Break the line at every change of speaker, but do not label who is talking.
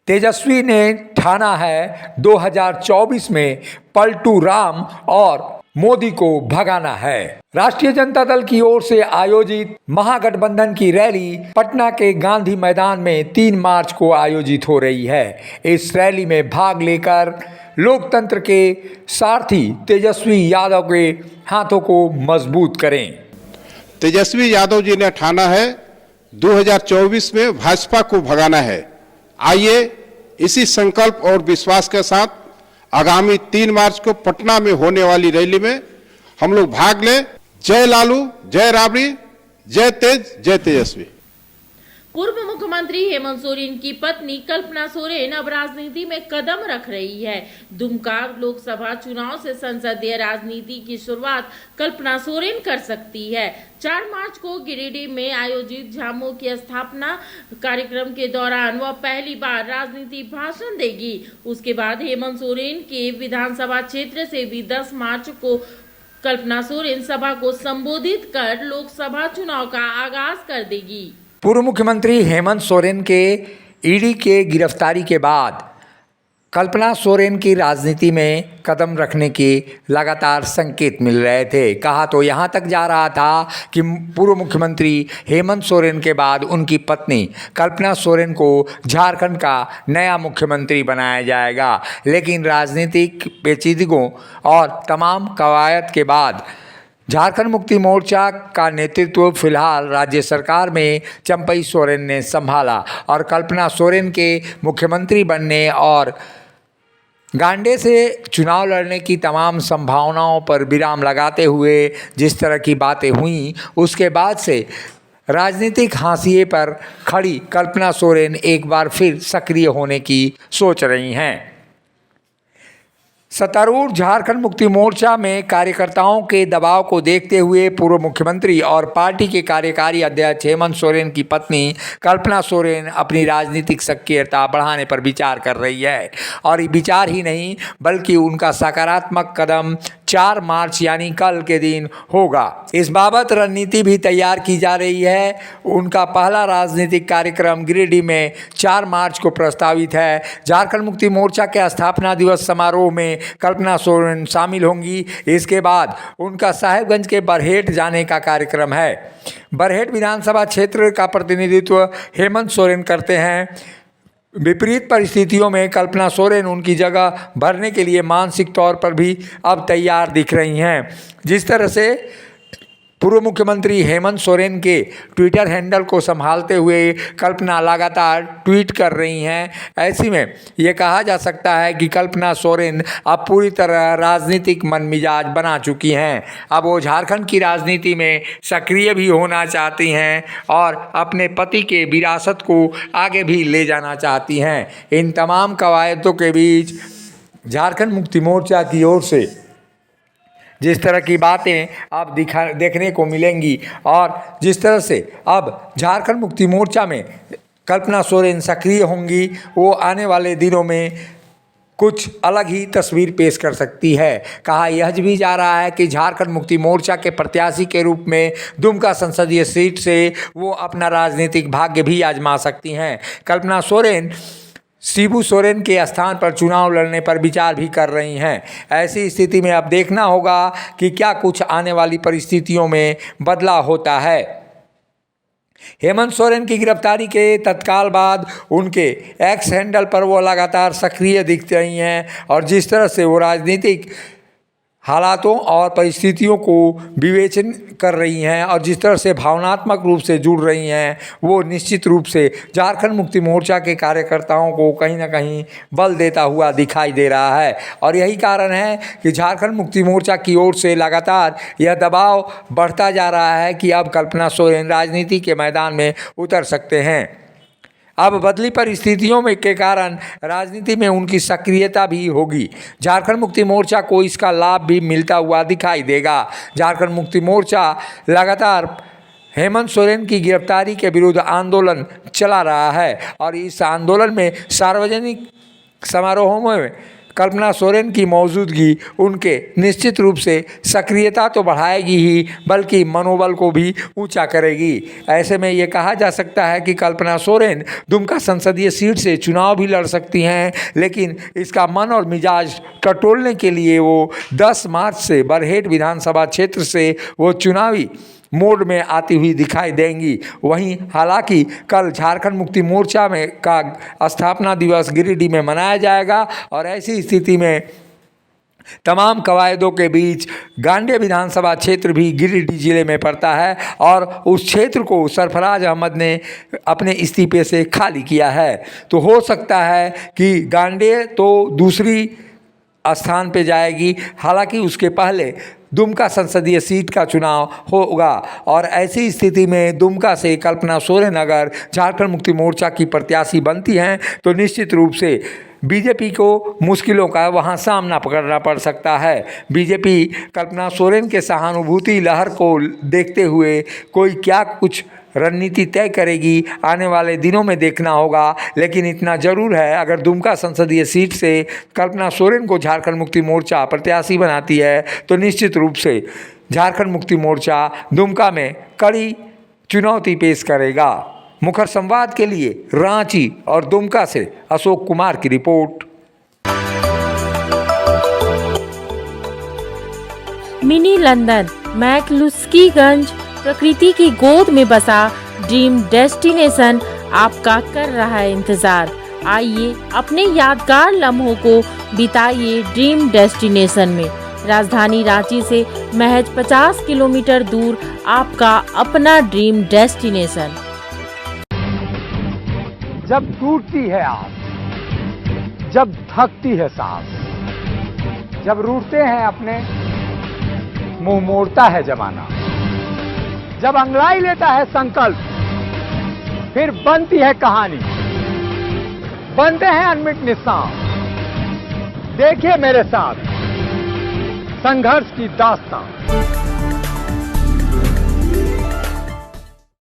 तेजस्वी ने ठाना है 2024 में पलटू राम और मोदी को भगाना है। राष्ट्रीय जनता दल की ओर से आयोजित महागठबंधन की रैली पटना के गांधी मैदान में 3 मार्च को आयोजित हो रही है। इस रैली में भाग लेकर लोकतंत्र के सारथी तेजस्वी यादव के हाथों को मजबूत करें।
तेजस्वी यादव जी ने ठाना है 2024 में भाजपा को भगाना है। आइए इसी संकल्प और विश्वास के साथ आगामी 3 मार्च को पटना में होने वाली रैली में हम लोग भाग लें। जय लालू, जय राबड़ी, जय तेज, जय तेजस्वी।
पूर्व मुख्यमंत्री हेमंत सोरेन की पत्नी कल्पना सोरेन अब राजनीति में कदम रख रही है। दुमका लोकसभा चुनाव से संसदीय राजनीति की शुरुआत कल्पना सोरेन कर सकती है। 4 मार्च को गिरिडीह में आयोजित झामो की स्थापना कार्यक्रम के दौरान वह पहली बार राजनीति भाषण देगी। उसके बाद हेमंत सोरेन के विधानसभा क्षेत्र से भी 10 मार्च को कल्पना सोरेन सभा को संबोधित कर लोकसभा चुनाव का आगाज कर देगी।
पूर्व मुख्यमंत्री हेमंत सोरेन के ईडी के गिरफ्तारी के बाद कल्पना सोरेन की राजनीति में कदम रखने के लगातार संकेत मिल रहे थे। कहा तो यहाँ तक जा रहा था कि पूर्व मुख्यमंत्री हेमंत सोरेन के बाद उनकी पत्नी कल्पना सोरेन को झारखंड का नया मुख्यमंत्री बनाया जाएगा। लेकिन राजनीतिक पेचीदगियों और तमाम कवायद के बाद झारखंड मुक्ति मोर्चा का नेतृत्व फिलहाल राज्य सरकार में चंपई सोरेन ने संभाला और कल्पना सोरेन के मुख्यमंत्री बनने और गांडे से चुनाव लड़ने की तमाम संभावनाओं पर विराम लगाते हुए जिस तरह की बातें हुई, उसके बाद से राजनीतिक हाशिए पर खड़ी कल्पना सोरेन एक बार फिर सक्रिय होने की सोच रही हैं। सत्तारूढ़ झारखंड मुक्ति मोर्चा में कार्यकर्ताओं के दबाव को देखते हुए पूर्व मुख्यमंत्री और पार्टी के कार्यकारी अध्यक्ष हेमंत सोरेन की पत्नी कल्पना सोरेन अपनी राजनीतिक सक्रियता बढ़ाने पर विचार कर रही है। और ये विचार ही नहीं बल्कि उनका सकारात्मक कदम 4 मार्च यानी कल के दिन होगा। इस बाबत रणनीति भी तैयार की जा रही है। उनका पहला राजनीतिक कार्यक्रम गिरिडीह में 4 मार्च को प्रस्तावित है। झारखंड मुक्ति मोर्चा के स्थापना दिवस समारोह में कल्पना सोरेन शामिल होंगी। इसके बाद उनका साहेबगंज के बरहेट जाने का कार्यक्रम है। बरहेट विधानसभा क्षेत्र का प्रतिनिधित्व हेमंत सोरेन करते हैं। विपरीत परिस्थितियों में कल्पना सोरेन उनकी जगह भरने के लिए मानसिक तौर पर भी अब तैयार दिख रही हैं। जिस तरह से पूर्व मुख्यमंत्री हेमंत सोरेन के ट्विटर हैंडल को संभालते हुए कल्पना लगातार ट्वीट कर रही हैं, ऐसी में ये कहा जा सकता है कि कल्पना सोरेन अब पूरी तरह राजनीतिक मनमिजाज बना चुकी हैं। अब वो झारखंड की राजनीति में सक्रिय भी होना चाहती हैं और अपने पति के विरासत को आगे भी ले जाना चाहती हैं। इन तमाम कवायदों के बीच झारखंड मुक्ति मोर्चा की ओर से जिस तरह की बातें अब देखने को मिलेंगी और जिस तरह से अब झारखंड मुक्ति मोर्चा में कल्पना सोरेन सक्रिय होंगी, वो आने वाले दिनों में कुछ अलग ही तस्वीर पेश कर सकती है। कहा यह भी जा रहा है कि झारखंड मुक्ति मोर्चा के प्रत्याशी के रूप में दुमका संसदीय सीट से वो अपना राजनीतिक भाग्य भी आजमा सकती हैं। कल्पना सोरेन शिबू सोरेन के स्थान पर चुनाव लड़ने पर विचार भी कर रही हैं। ऐसी स्थिति में अब देखना होगा कि क्या कुछ आने वाली परिस्थितियों में बदलाव होता है। हेमंत सोरेन की गिरफ्तारी के तत्काल बाद उनके एक्स हैंडल पर वो लगातार सक्रिय दिख रही हैं और जिस तरह से वो राजनीतिक हालातों और परिस्थितियों को विवेचन कर रही हैं और जिस तरह से भावनात्मक रूप से जुड़ रही हैं, वो निश्चित रूप से झारखंड मुक्ति मोर्चा के कार्यकर्ताओं को कहीं ना कहीं बल देता हुआ दिखाई दे रहा है। और यही कारण है कि झारखंड मुक्ति मोर्चा की ओर से लगातार यह दबाव बढ़ता जा रहा है कि अब कल्पना सोरेन राजनीति के मैदान में उतर सकते हैं। अब बदली परिस्थितियों में के कारण राजनीति में उनकी सक्रियता भी होगी। झारखंड मुक्ति मोर्चा को इसका लाभ भी मिलता हुआ दिखाई देगा। झारखंड मुक्ति मोर्चा लगातार हेमंत सोरेन की गिरफ्तारी के विरुद्ध आंदोलन चला रहा है और इस आंदोलन में सार्वजनिक समारोहों में कल्पना सोरेन की मौजूदगी उनके निश्चित रूप से सक्रियता तो बढ़ाएगी ही, बल्कि मनोबल को भी ऊंचा करेगी। ऐसे में ये कहा जा सकता है कि कल्पना सोरेन दुमका संसदीय सीट से चुनाव भी लड़ सकती हैं, लेकिन इसका मन और मिजाज टटोलने के लिए वो 10 मार्च से बरहेट विधानसभा क्षेत्र से वो चुनावी मोड में आती हुई दिखाई देंगी। वहीं हालांकि कल झारखंड मुक्ति मोर्चा में का स्थापना दिवस गिरिडीह में मनाया जाएगा और ऐसी स्थिति में तमाम कवायदों के बीच गांडेय विधानसभा क्षेत्र भी गिरिडीह जिले में पड़ता है और उस क्षेत्र को सरफराज अहमद ने अपने इस्तीफे से खाली किया है। तो हो सकता है कि गांडेय तो दूसरी स्थान पे जाएगी, हालांकि उसके पहले दुमका संसदीय सीट का चुनाव होगा और ऐसी स्थिति में दुमका से कल्पना सोरेन अगर झारखंड मुक्ति मोर्चा की प्रत्याशी बनती हैं तो निश्चित रूप से बीजेपी को मुश्किलों का वहां सामना करना पड़ सकता है। बीजेपी कल्पना सोरेन के सहानुभूति लहर को देखते हुए कोई क्या कुछ रणनीति तय करेगी, आने वाले दिनों में देखना होगा। लेकिन इतना जरूर है, अगर दुमका संसदीय सीट से कल्पना सोरेन को झारखंड मुक्ति मोर्चा प्रत्याशी बनाती है तो निश्चित रूप से झारखंड मुक्ति मोर्चा दुमका में कड़ी चुनौती पेश करेगा। मुखर संवाद के लिए रांची और दुमका से अशोक कुमार की रिपोर्ट।
मिनी लंदन मैक्लुस्कीगंज प्रकृति की गोद में बसा ड्रीम डेस्टिनेशन आपका कर रहा है इंतजार। आइए अपने यादगार लम्हों को बिताइए ड्रीम डेस्टिनेशन में। राजधानी रांची से महज 50 किलोमीटर दूर आपका अपना ड्रीम डेस्टिनेशन।
जब टूटती है आस, जब थकती है सांस, जब रूठते हैं अपने, मुंह मोड़ता है जमाना, जब अंगड़ाई लेता है संकल्प, फिर बनती है कहानी, बनते हैं अनमिट निशान। देखिए मेरे साथ संघर्ष की दास्तां।